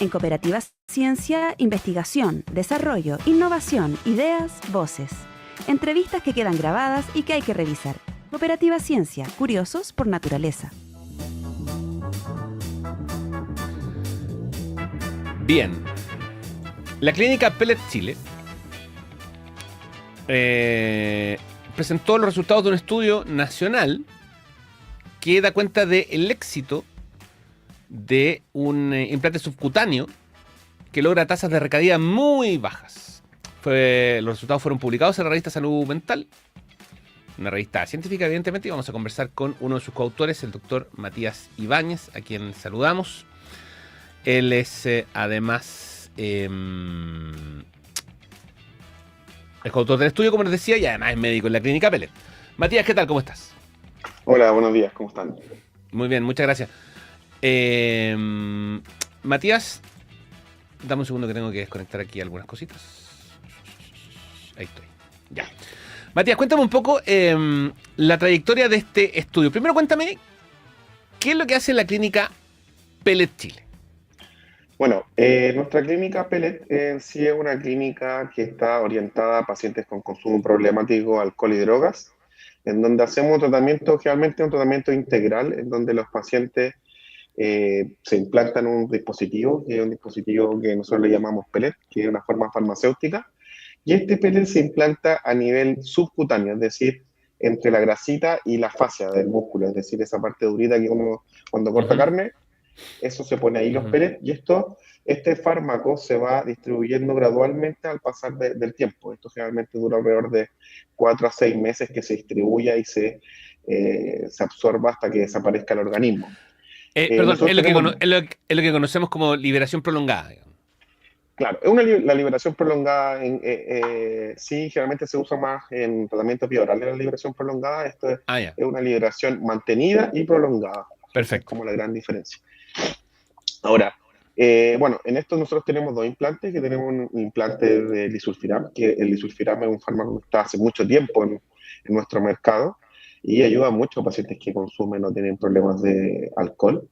En Cooperativa Ciencia, investigación, desarrollo, innovación, ideas, voces. Entrevistas que quedan grabadas y que hay que revisar. Cooperativa Ciencia, curiosos por naturaleza. Bien. La clínica Pellet Chile presentó los resultados de un estudio nacional que da cuenta del éxito de un implante subcutáneo que logra tasas de recaída muy bajas. Los resultados fueron publicados en la revista Salud Mental, una revista científica, evidentemente, y vamos a conversar con uno de sus coautores, el doctor Matías Ibáñez, a quien saludamos. Él es, además, el coautor del estudio, como les decía, y además es médico en la clínica Pellet. Matías, ¿qué tal? ¿Cómo estás? Hola, buenos días, ¿cómo están? Muy bien, muchas gracias. Matías, dame un segundo que tengo que desconectar aquí algunas cositas. Ahí estoy. Ya. Matías, cuéntame un poco la trayectoria de este estudio. Primero cuéntame, ¿qué es lo que hace la clínica Pellet Chile? Bueno, nuestra clínica Pellet en sí es una clínica que está orientada a pacientes con consumo problemático, alcohol y drogas, en donde hacemos un tratamiento, generalmente un tratamiento integral, en donde los pacientes se implantan un dispositivo, que es un dispositivo que nosotros le llamamos Pellet, que es una forma farmacéutica, y este Pellet se implanta a nivel subcutáneo, es decir, entre la grasita y la fascia del músculo, es decir, esa parte durita que uno cuando corta carne, eso se pone ahí los pellets, y este fármaco se va distribuyendo gradualmente al pasar del tiempo. Esto generalmente dura alrededor de 4 a 6 meses que se distribuya y se absorba hasta que desaparezca el organismo. Perdón, Nosotros tenemos, es lo que conocemos como liberación prolongada, digamos. claro, la liberación prolongada, sí, generalmente se usa más en tratamiento epidural de la liberación prolongada. Esto Ah, ya. es una liberación mantenida y prolongada. Esa es Perfecto. como la gran diferencia. Ahora, bueno, en esto nosotros tenemos dos implantes, que tenemos un implante de lisulfiram, que el lisulfiram es un fármaco que está hace mucho tiempo en nuestro mercado y ayuda mucho a pacientes que consumen o tienen problemas de alcohol,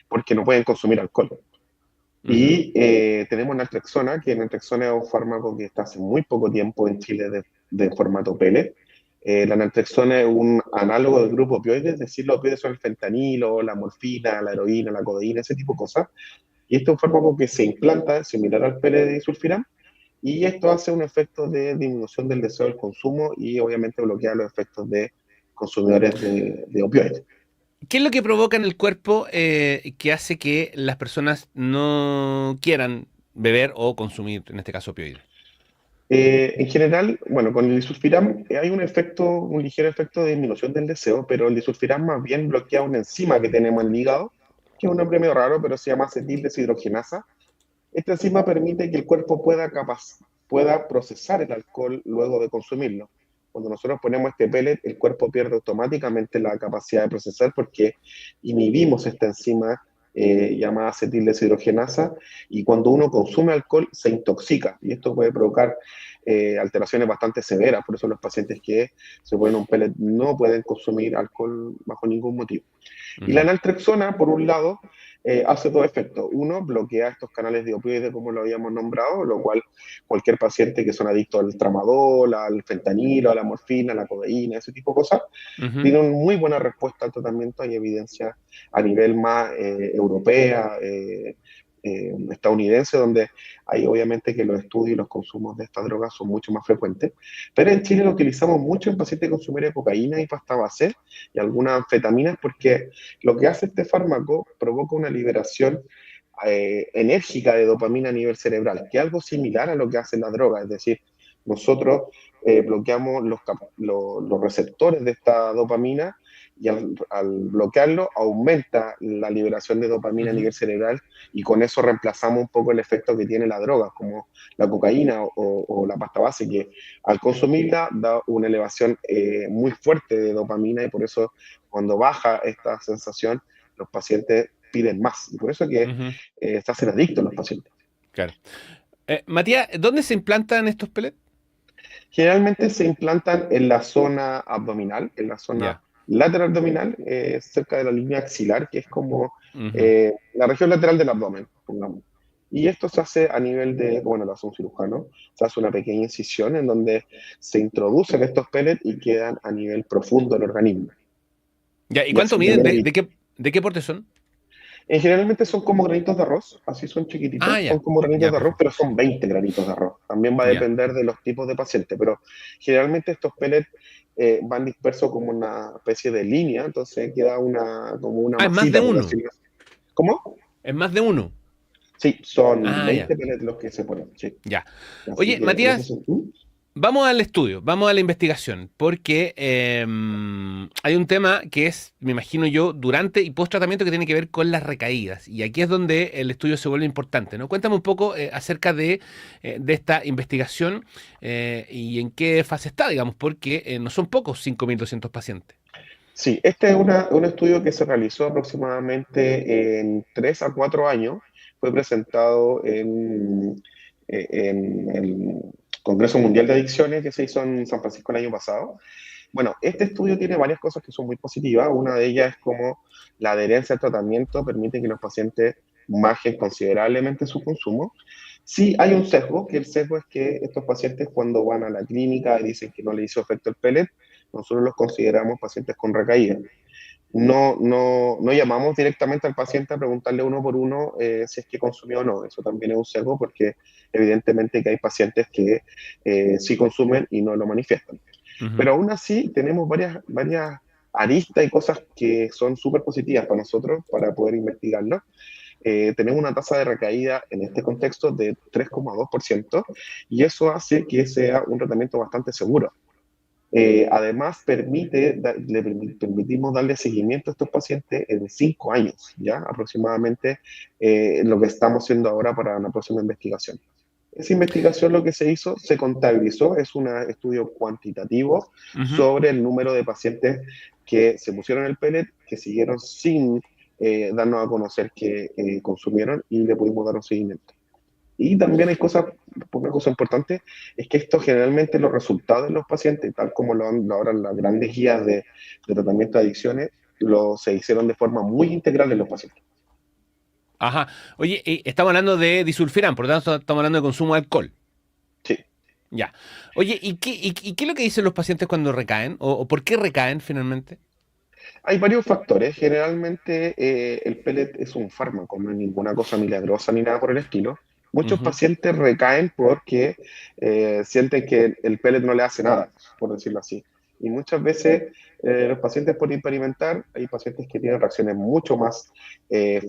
porque no pueden consumir alcohol. Uh-huh. Y tenemos naltrexona, que naltrexona es un fármaco que está hace muy poco tiempo en Chile de formato pellet. La naltrexona es un análogo del grupo opioides, es decir, los opioides son el fentanilo, la morfina, la heroína, la codeína, ese tipo de cosas. Y este es un fármaco que se implanta similar al pellet de disulfiram, y esto hace un efecto de disminución del deseo del consumo y obviamente bloquea los efectos de consumidores de opioides. ¿Qué es lo que provoca en el cuerpo que hace que las personas no quieran beber o consumir, en este caso, opioides? En general, bueno, con el disulfiram hay un ligero efecto de disminución del deseo, pero el disulfiram más bien bloquea una enzima que tenemos en el hígado, que es un nombre medio raro, pero se llama acetil deshidrogenasa. Esta enzima permite que el cuerpo pueda procesar el alcohol luego de consumirlo. Cuando nosotros ponemos este pellet, el cuerpo pierde automáticamente la capacidad de procesar porque inhibimos esta enzima llamada acetil deshidrogenasa, y cuando uno consume alcohol se intoxica, y esto puede provocar alteraciones bastante severas. Por eso los pacientes que se ponen un pellet no pueden consumir alcohol bajo ningún motivo. Y la Uh-huh. naltrexona, por un lado, hace dos efectos. Uno, bloquea estos canales de opioides, como lo habíamos nombrado, lo cual cualquier paciente que son adictos al tramadol, al fentanilo, a la morfina, a la codeína, ese tipo de cosas, Uh-huh. tiene una muy buena respuesta al tratamiento. Hay evidencia a nivel más europea, estadounidense, donde hay obviamente que los estudios y los consumos de estas drogas son mucho más frecuentes. Pero en Chile lo utilizamos mucho en pacientes que consumen cocaína y pasta base y algunas anfetaminas, porque lo que hace este fármaco provoca una liberación enérgica de dopamina a nivel cerebral, que es algo similar a lo que hacen las drogas. Es decir, nosotros bloqueamos los receptores de esta dopamina, y al bloquearlo aumenta la liberación de dopamina a Uh-huh. nivel cerebral, y con eso reemplazamos un poco el efecto que tiene la droga, como la cocaína o la pasta base, que al consumirla da una elevación muy fuerte de dopamina, y por eso cuando baja esta sensación los pacientes piden más, y por eso que Uh-huh. se hacen adictos los pacientes. Claro. Matías, ¿dónde se implantan estos pellets? Generalmente se implantan en la zona abdominal, en la zona Ya. lateral abdominal, cerca de la línea axilar, que es como Ujú. la región lateral del abdomen, pongamos. Y esto se hace a nivel de, bueno, lo hace un cirujano, se hace una pequeña incisión en donde se introducen estos pellets y quedan a nivel profundo del organismo. Ya, ¿y Y cuánto así miden? también ¿De qué porte son? generalmente son como granitos de arroz, así son Ah, chiquititos, son ya. como granitos Ya, de arroz, perfecto. pero son 20 granitos de arroz. También va a Ya. depender de los tipos de paciente, pero generalmente estos pellets van dispersos como una especie de línea, entonces queda como una Ah, es más de masita, por uno. decirlo así. ¿Cómo? Es más de uno. Sí, son Ah, ya. 20 pellets los que se ponen, sí. Ya. Así Oye, que en ese Matías, sentido, vamos al estudio, vamos a la investigación, porque hay un tema que es, me imagino yo, durante y post tratamiento que tiene que ver con las recaídas. Y aquí es donde el estudio se vuelve importante, ¿no? Cuéntame un poco acerca de esta investigación y en qué fase está, digamos, porque no son pocos 5.200 pacientes. sí, este es un estudio que se realizó aproximadamente en 3 a 4 años. Fue presentado en el Congreso Mundial de Adicciones que se hizo en San Francisco el año pasado. Bueno, este estudio tiene varias cosas que son muy positivas. Una de ellas es como la adherencia al tratamiento permite que los pacientes bajen considerablemente su consumo. Sí, hay un sesgo, que el sesgo es que estos pacientes cuando van a la clínica y dicen que no le hizo efecto el pellet, nosotros los consideramos pacientes con recaída. No llamamos directamente al paciente a preguntarle uno por uno si es que consumió o no. Eso también es un sesgo porque evidentemente que hay pacientes que sí consumen y no lo manifiestan. Ujú. Pero aún así tenemos varias aristas y cosas que son súper positivas para nosotros para poder investigarlo. Tenemos una tasa de recaída en este contexto de 3,2% y eso hace que sea un tratamiento bastante seguro. Además, permitimos darle seguimiento a estos pacientes en 5 años, ¿ya? Aproximadamente lo que estamos haciendo ahora para la próxima investigación. Esa investigación lo que se hizo, se contabilizó, es un estudio cuantitativo Ujú. sobre el número de pacientes que se pusieron el pellet, que siguieron sin darnos a conocer que consumieron y le pudimos dar un seguimiento. Y también hay cosas, una cosa importante, es que esto generalmente los resultados de los pacientes, tal como lo han ahora las grandes guías de tratamiento de adicciones, se hicieron de forma muy integral en los pacientes. Ajá. Oye, estamos hablando de disulfiram, por lo tanto estamos hablando de consumo de alcohol. Sí. Ya. Oye, ¿y qué es lo que dicen los pacientes cuando recaen? ¿O por qué recaen finalmente? Hay varios factores. Generalmente el pellet es un fármaco, no es ninguna cosa milagrosa ni nada por el estilo. Muchos Ujú. pacientes recaen porque sienten que el pellet no le hace nada, por decirlo así. Y muchas veces los pacientes por experimentar, hay pacientes que tienen reacciones mucho más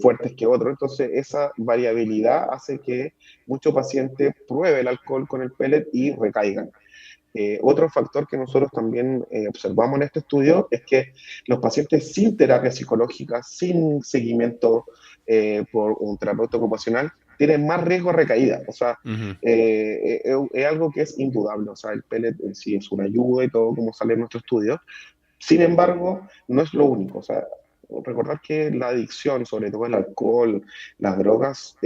fuertes que otros. Entonces esa variabilidad hace que muchos pacientes prueben el alcohol con el pellet y recaigan. Otro factor que nosotros también observamos en este estudio es que los pacientes sin terapia psicológica, sin seguimiento por un terapeuta ocupacional, tienen más riesgo de recaída. O sea, Ujú. es algo que es indudable. O sea, el pellet en sí es una ayuda y todo como sale en nuestro estudio. Sin embargo, no es lo único. O sea, recordar que la adicción, sobre todo el alcohol, las drogas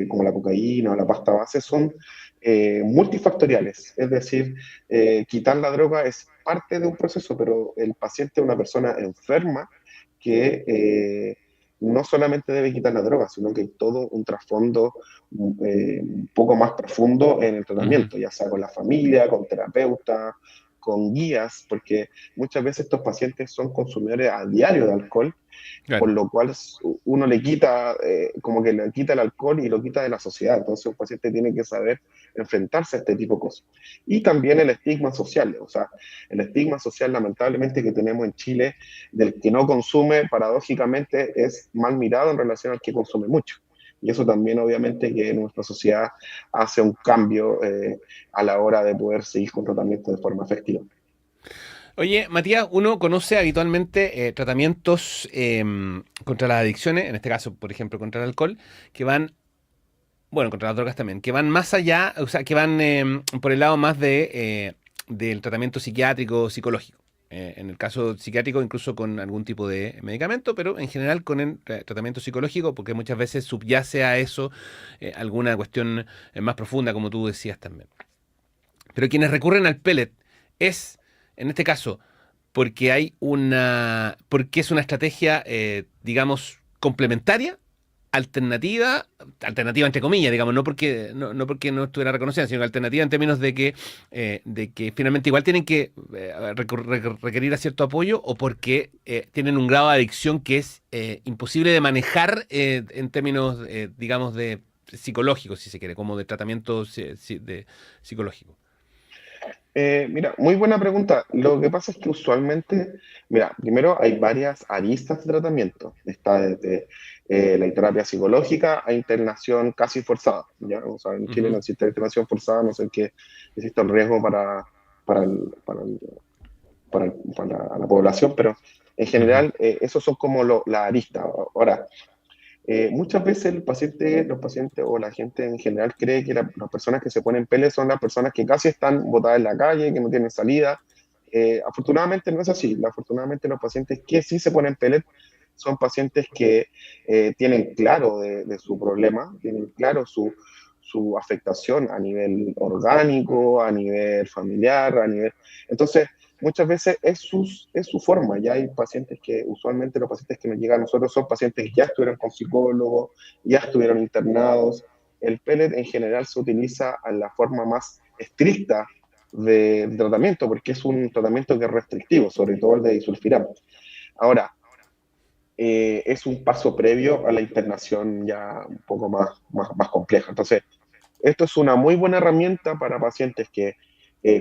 como la cocaína o la pasta base, son multifactoriales. Es decir, quitar la droga es parte de un proceso, pero el paciente es una persona enferma que no solamente debe quitar la droga, sino que hay todo un trasfondo un poco más profundo en el Ujú. tratamiento, ya sea con la familia, con terapeuta, con guías, porque muchas veces estos pacientes son consumidores a diario de alcohol, por Claro. lo cual uno le quita, como que le quita el alcohol y lo quita de la sociedad. Entonces un paciente tiene que saber enfrentarse a este tipo de cosas. Y también el estigma social, o sea, el estigma social lamentablemente que tenemos en Chile del que no consume, paradójicamente, es mal mirado en relación al que consume mucho. Y eso también obviamente que nuestra sociedad hace un cambio a la hora de poder seguir con tratamiento de forma efectiva. Oye, Matías, uno conoce habitualmente tratamientos contra las adicciones, en este caso, por ejemplo, contra el alcohol, que van, bueno, contra las drogas también, que van más allá, o sea, que van por el lado más del tratamiento psiquiátrico, psicológico. En el caso psiquiátrico, incluso con algún tipo de medicamento, pero en general con el tratamiento psicológico, porque muchas veces subyace a eso alguna cuestión más profunda, como tú decías también. Pero quienes recurren al pellet es, en este caso, porque es una estrategia, digamos, complementaria alternativa entre comillas, digamos, no porque no estuviera reconocida, sino que alternativa en términos de que finalmente igual tienen que requerir a cierto apoyo o porque tienen un grado de adicción que es imposible de manejar en términos, digamos, de psicológicos, si se quiere, como de tratamiento psicológico. Mira, muy buena pregunta. Lo que pasa es que usualmente, mira, primero hay varias aristas de tratamiento. Está desde la terapia psicológica a internación casi forzada. ¿Ya? O sea, en Chile no Ujú, existe internación forzada, no sé qué existe el riesgo para, el- para, el- para la población, pero en ujú. general esos son como la arista. Ahora, muchas veces los pacientes o la gente en general cree que las personas que se ponen pele son las personas que casi están botadas en la calle, que no tienen salida. Afortunadamente no es así. Afortunadamente los pacientes que sí se ponen pellet son pacientes que tienen claro de su problema, tienen claro su afectación a nivel orgánico, a nivel familiar, a nivel... Entonces, muchas veces es su forma. Ya hay pacientes que, usualmente los pacientes que nos llegan a nosotros son pacientes que ya estuvieron con psicólogos, ya estuvieron internados. El pellet en general se utiliza a la forma más estricta de tratamiento, porque es un tratamiento que es restrictivo, sobre todo el de disulfiram. Ahora, es un paso previo a la internación ya un poco más compleja. Entonces, esto es una muy buena herramienta para pacientes que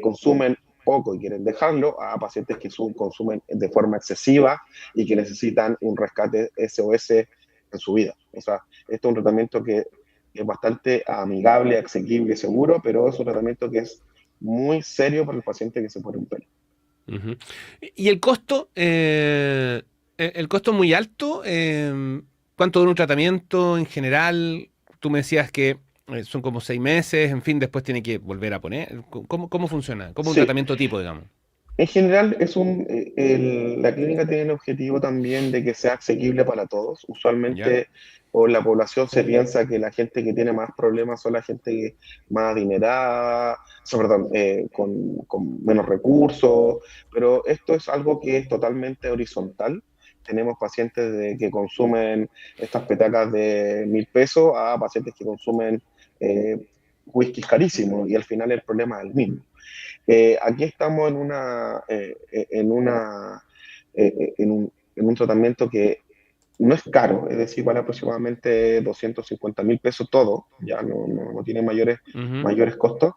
consumen poco y quieren dejarlo, a pacientes que consumen de forma excesiva y que necesitan un rescate SOS en su vida. O sea, esto es un tratamiento que es bastante amigable, asequible, seguro, pero es un tratamiento que es muy serio para el paciente que se pone un pelo. Ujú. ¿Y el costo? El costo es muy alto. ¿Cuánto dura un tratamiento en general? Tú me decías que son como 6 meses, en fin, después tiene que volver a poner. ¿Cómo funciona? ¿Cómo un Sí, tratamiento tipo, digamos? en general, la clínica tiene el objetivo también de que sea asequible para todos. ¿Ya? Usualmente, o la población se piensa que la gente que tiene más problemas son la gente más adinerada, perdón, con menos recursos, pero esto es algo que es totalmente horizontal. Tenemos pacientes que consumen estas petacas de 1.000 pesos a pacientes que consumen eh, whiskies carísimos y al final el problema es el mismo. Aquí estamos en un tratamiento que no es caro, es decir, vale aproximadamente 250.000 pesos todo, ya no tiene Ujú, mayores costos,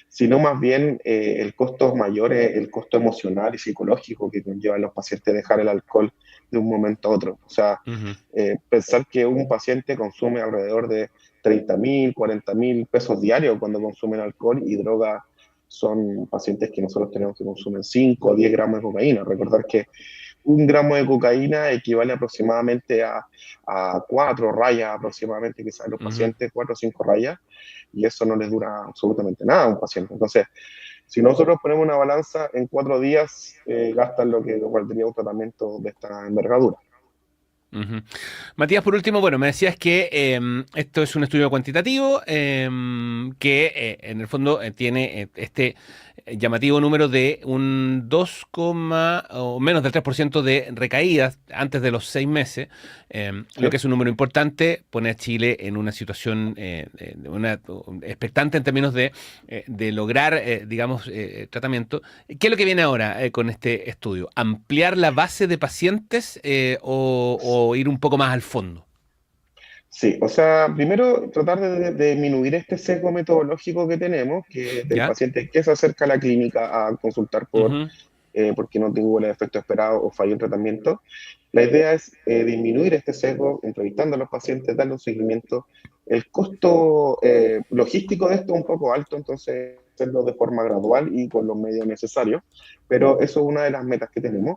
sino más bien el costo mayor es el costo emocional y psicológico que conllevan los pacientes dejar el alcohol de un momento a otro. O sea, ujú, pensar que un paciente consume alrededor de 30.000, 40.000 pesos diarios cuando consumen alcohol y droga son pacientes que nosotros tenemos que consumen 5 o 10 gramos de cocaína. Recordar que 1 gramo de cocaína equivale aproximadamente a 4 rayas aproximadamente que saben los ujú. pacientes, 4 o 5 rayas, y eso no les dura absolutamente nada a un paciente. Entonces, si nosotros ponemos una balanza, en 4 días gastan lo que valdría un tratamiento de esta envergadura. Ujú. Matías, por último, bueno, me decías que esto es un estudio cuantitativo que en el fondo tiene este llamativo número de un 2, o menos del 3% de recaídas antes de los 6 meses, lo ¿Sí? que es un número importante, pone a Chile en una situación expectante en términos de lograr, digamos, tratamiento. ¿Qué es lo que viene ahora con este estudio? ¿Ampliar la base de pacientes o ir un poco más al fondo? Sí, o sea, primero tratar de disminuir este sesgo metodológico que tenemos, que del ¿Ya? paciente que se acerca a la clínica a consultar Ujú, porque no tuvo el efecto esperado o falló el tratamiento. La idea es disminuir este sesgo, entrevistando a los pacientes, darle un seguimiento. El costo logístico de esto es un poco alto, entonces hacerlo de forma gradual y con los medios necesarios, pero eso es una de las metas que tenemos.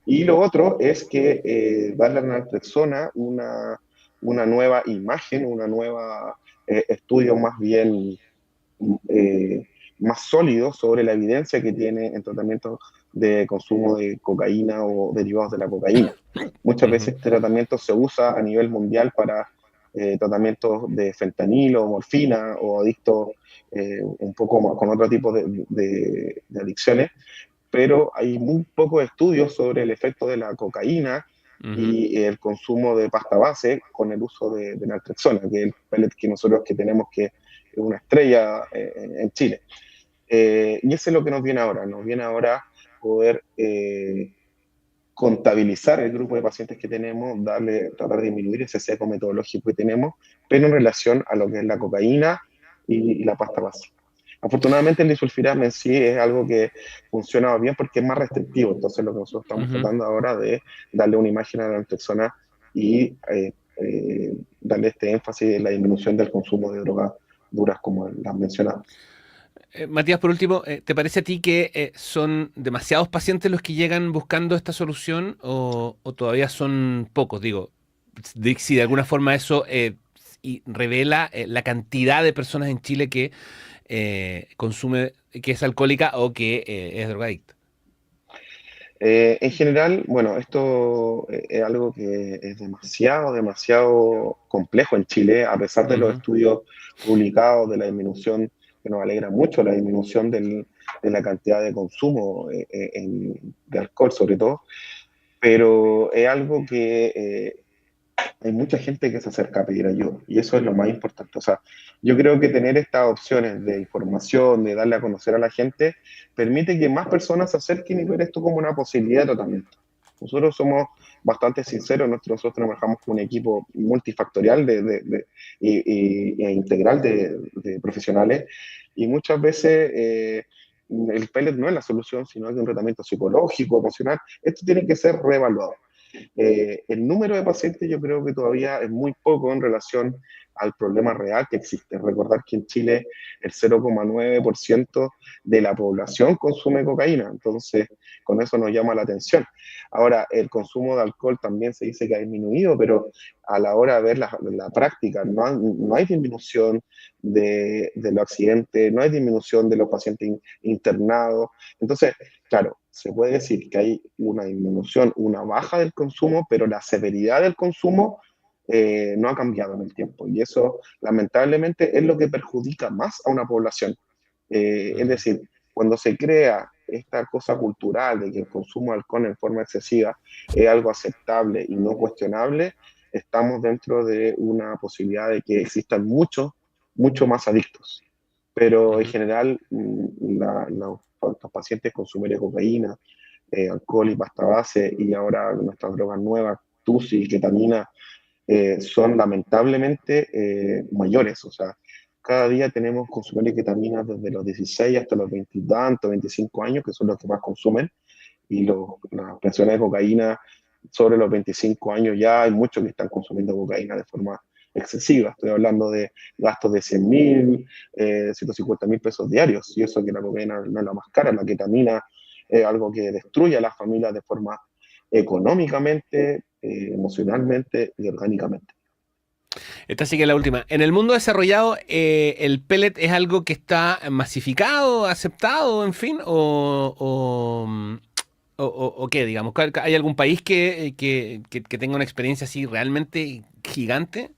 Y lo otro es que darle a la persona una nueva imagen, una nueva estudio más bien eh, más sólido sobre la evidencia que tiene en tratamientos de consumo de cocaína o derivados de la cocaína. Muchas ujú, veces este tratamiento se usa a nivel mundial para tratamientos de fentanilo, morfina o adictos un poco más, con otro tipo de adicciones, pero hay muy pocos estudios sobre el efecto de la cocaína Ujú. y el consumo de pasta base con el uso de naltrexona, que es el pellet que nosotros que tenemos que es una estrella en Chile. Y eso es lo que nos viene ahora poder contabilizar el grupo de pacientes que tenemos, tratar de disminuir ese seco metodológico que tenemos, pero en relación a lo que es la cocaína y la pasta base. Afortunadamente el disulfiram en sí es algo que funciona bien porque es más restrictivo, entonces lo que nosotros estamos Ujú. tratando ahora de darle una imagen a la persona y darle este énfasis en la disminución del consumo de drogas duras como las mencionadas. Matías, por último, ¿te parece a ti que son demasiados pacientes los que llegan buscando esta solución o todavía son pocos? Digo, si de alguna forma eso y revela la cantidad de personas en Chile que consume, que es alcohólica o que es drogadicta. En general, bueno, esto es algo que es demasiado, demasiado complejo en Chile, a pesar de los Ujú. estudios publicados de la disminución, que nos alegra mucho, la disminución de la cantidad de consumo de alcohol sobre todo, pero es algo que hay mucha gente que se acerca a pedir ayuda y eso es lo más importante. O sea, yo creo que tener estas opciones de información, de darle a conocer a la gente, permite que más personas se acerquen y ver esto como una posibilidad de tratamiento. Nosotros somos bastante sinceros, nosotros trabajamos con un equipo multifactorial e integral de profesionales y muchas veces el pellet no es la solución, sino que un tratamiento psicológico, emocional. Esto tiene que ser reevaluado. El número de pacientes yo creo que todavía es muy poco en relación al problema real que existe. Recordar que en Chile el 0,9% de la población consume cocaína, entonces con eso nos llama la atención. Ahora, el consumo de alcohol también se dice que ha disminuido, pero a la hora de ver la práctica no hay disminución de los accidentes, no hay disminución de los pacientes internados. Entonces, claro, se puede decir que hay una disminución, una baja del consumo, pero la severidad del consumo no ha cambiado en el tiempo. Y eso, lamentablemente, es lo que perjudica más a una población. Es Ujú. decir, cuando se crea esta cosa cultural de que el consumo de alcohol en forma excesiva es algo aceptable y no cuestionable, estamos dentro de una posibilidad de que existan mucho más adictos. Pero en Ujú. general, los pacientes consumen cocaína, alcohol y pasta base, y ahora nuestras drogas nuevas, TUSI y ketamina, son lamentablemente mayores. O sea, cada día tenemos consumidores de ketamina desde los 16 hasta los 20 y tantos, 25 años, que son los que más consumen, y las pensiones de cocaína sobre los 25 años ya hay muchos que están consumiendo cocaína de forma excesiva. Estoy hablando de gastos de 100.000, 150.000 pesos diarios, y eso que la cocaína no es la más cara, la ketamina es algo que destruye a las familias de forma económicamente, emocionalmente y orgánicamente. Esta sí que es la última. En el mundo desarrollado, ¿el pellet es algo que está masificado, aceptado, en fin? ¿O qué, digamos? ¿Hay algún país que tenga una experiencia así realmente gigante?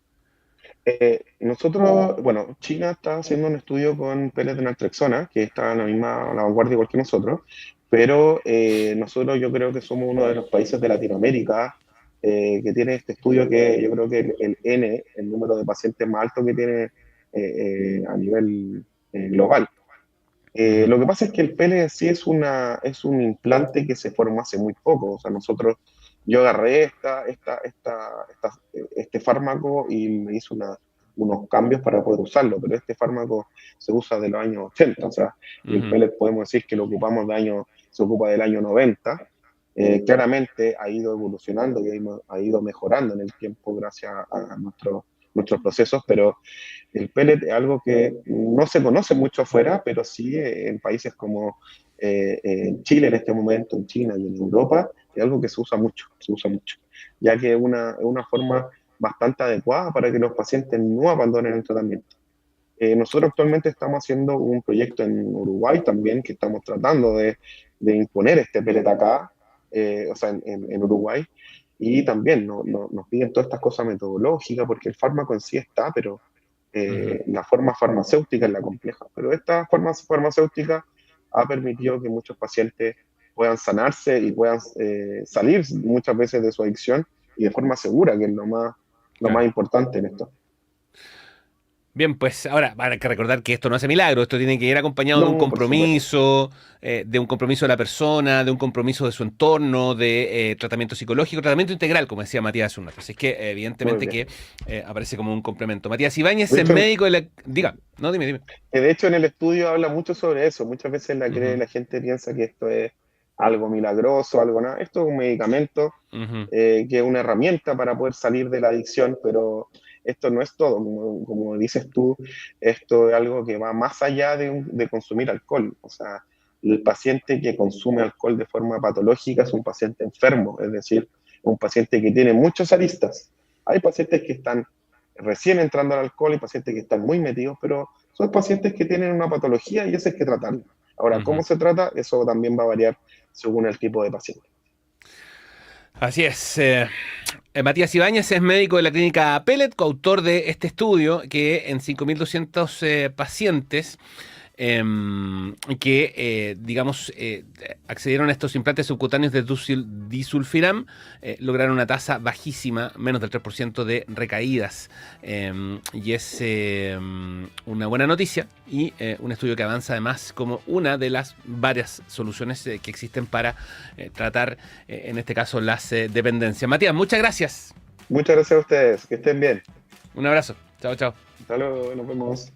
Nosotros, bueno, China está haciendo un estudio con pellets de naltrexona, que está a la vanguardia igual que nosotros, pero nosotros yo creo que somos uno de los países de Latinoamérica que tiene este estudio que yo creo que el número de pacientes más alto que tiene a nivel global. Ujú. Lo que pasa es que el pene en sí es un implante que se formó hace muy poco. O sea, yo agarré este fármaco y me hice unos cambios para poder usarlo, pero este fármaco se usa de los años 80. O sea, y el Ujú. pellet podemos decir que se ocupa del año 90. Claramente ha ido evolucionando y ha ido mejorando en el tiempo gracias a nuestros procesos, pero el pellet es algo que no se conoce mucho afuera, pero sí en países como en Chile en este momento, en China y en Europa, es algo que se usa mucho, ya que es una forma bastante adecuada para que los pacientes no abandonen el tratamiento. Nosotros actualmente estamos haciendo un proyecto en Uruguay también, que estamos tratando de imponer este pellet acá, o sea, en Uruguay, y también nos piden todas estas cosas metodológicas, porque el fármaco en sí está, pero Ujú. la forma farmacéutica es la compleja. Pero esta forma farmacéutica ha permitido que muchos pacientes puedan sanarse y puedan salir muchas veces de su adicción y de forma segura, que es lo más importante en esto. Bien, pues ahora hay que recordar que esto no hace milagro, esto tiene que ir acompañado de un No, por supuesto. compromiso, de la persona, de un compromiso de su entorno, de tratamiento psicológico, tratamiento integral, como decía Matías hace un rato. Así es que Muy evidentemente bien. que aparece como un complemento. Matías Ibáñez De es hecho, médico de la... Diga, no, dime. de hecho, en el estudio habla mucho sobre eso. Muchas veces Ujú, la gente piensa que esto es algo milagroso, algo nada. Esto es un medicamento ujú, que es una herramienta para poder salir de la adicción, pero esto no es todo. Como dices tú, esto es algo que va más allá de consumir alcohol. O sea, el paciente que consume alcohol de forma patológica es un paciente enfermo, es decir, un paciente que tiene muchas aristas. Hay pacientes que están recién entrando al alcohol y pacientes que están muy metidos, pero son pacientes que tienen una patología y eso hay que tratarlo. Ahora, ujú. ¿cómo se trata? Eso también va a variar según el tipo de paciente. Así es. Matías Ibáñez es médico de la clínica Pellet, coautor de este estudio que en 5.200 pacientes que, digamos, accedieron a estos implantes subcutáneos de disulfiram, lograron una tasa bajísima, menos del 3% de recaídas. Y es una buena noticia y un estudio que avanza además como una de las varias soluciones que existen para tratar, en este caso, las dependencias. Matías, muchas gracias. Muchas gracias a ustedes, que estén bien. Un abrazo. Chao, chao. Hasta luego, nos vemos.